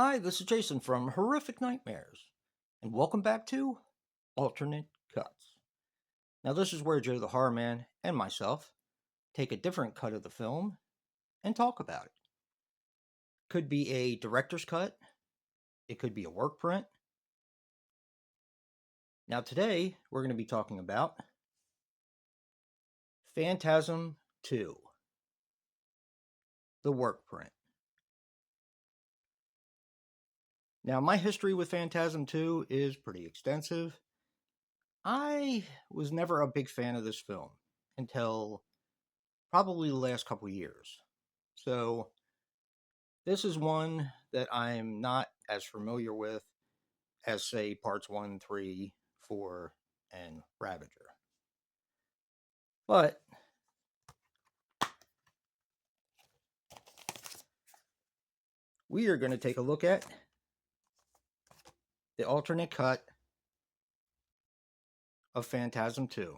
Hi, this is Jason from Horrific Nightmares, and welcome back to Alternate Cuts. Now, this is where Joe the Horror Man and myself take a different cut of the film and talk about it. Could be a director's cut, it could be a work print. Now, today we're going to be talking about Phantasm 2, the work print. Now, my history with Phantasm 2 is pretty extensive. I was never a big fan of this film until probably the last couple years. So, this is one that I'm not as familiar with as, say, parts 1, 3, 4, and Ravager. But we are going to take a look at the alternate cut of Phantasm 2.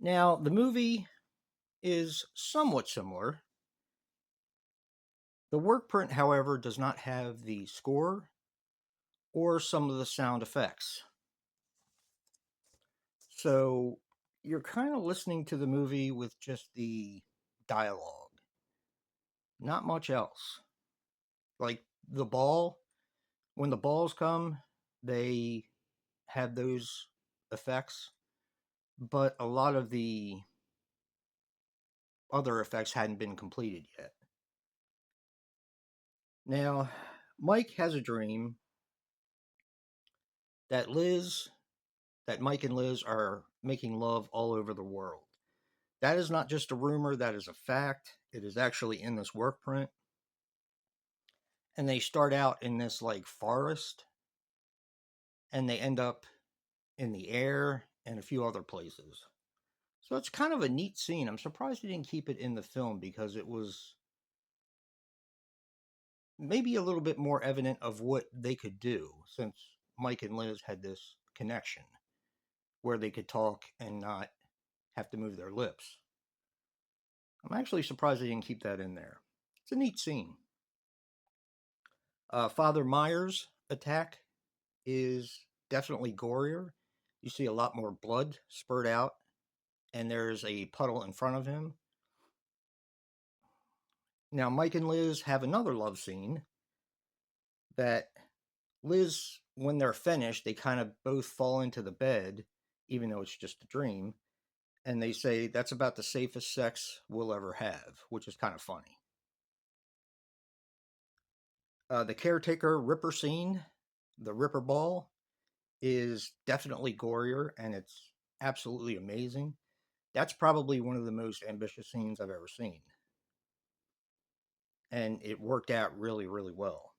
Now, the movie is somewhat similar. The work print, however, does not have the score or some of the sound effects. So you're kind of listening to the movie with just the dialogue, not much else. Like the ball, when the balls come, they have those effects, but a lot of the other effects hadn't been completed yet. Now, Mike has a dream that Mike and Liz are making love all over the world. That is not just a rumor, that is a fact. It is actually in this work print. And they start out in this like forest and they end up in the air and a few other places. So it's kind of a neat scene. I'm surprised they didn't keep it in the film because it was maybe a little bit more evident of what they could do since Mike and Liz had this connection where they could talk and not have to move their lips. I'm actually surprised they didn't keep that in there. It's a neat scene. Father Myers' attack is definitely gorier. You see a lot more blood spurt out, and there's a puddle in front of him. Now, Mike and Liz have another love scene that Liz, when they're finished, they kind of both fall into the bed, even though it's just a dream, and they say that's about the safest sex we'll ever have, which is kind of funny. The caretaker Ripper scene, the Ripper ball, is definitely gorier, and it's absolutely amazing. That's probably one of the most ambitious scenes I've ever seen. And it worked out really, really well.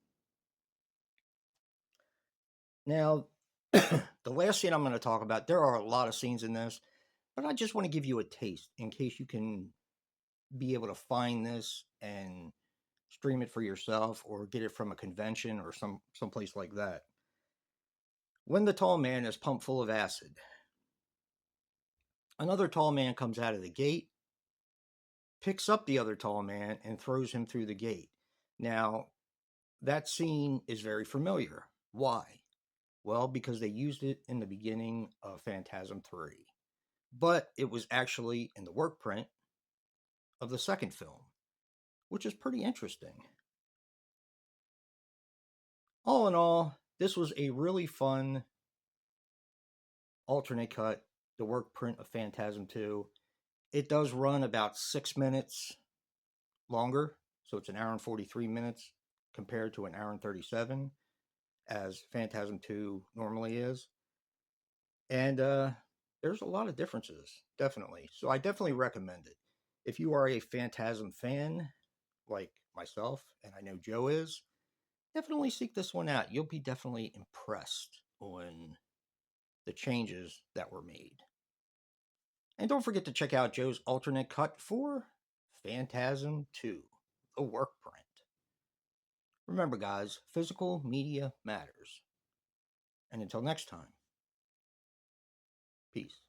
Now, the last scene I'm going to talk about, there are a lot of scenes in this, but I just want to give you a taste in case you can be able to find this and stream it for yourself or get it from a convention or someplace like that. When the tall man is pumped full of acid, another tall man comes out of the gate, picks up the other tall man, and throws him through the gate. Now, that scene is very familiar. Why? Well, because they used it in the beginning of Phantasm 3. But it was actually in the work print of the second film, which is pretty interesting. All in all, this was a really fun alternate cut, the work print of Phantasm 2. It does run about 6 minutes longer, so it's an hour and 43 minutes compared to an hour and 37, as Phantasm 2 normally is. And there's a lot of differences, definitely. So I definitely recommend it. If you are a Phantasm fan, like myself, and I know Joe is, definitely seek this one out. You'll be definitely impressed on the changes that were made. And don't forget to check out Joe's alternate cut for Phantasm 2, the work print. Remember, guys, physical media matters. And until next time, peace.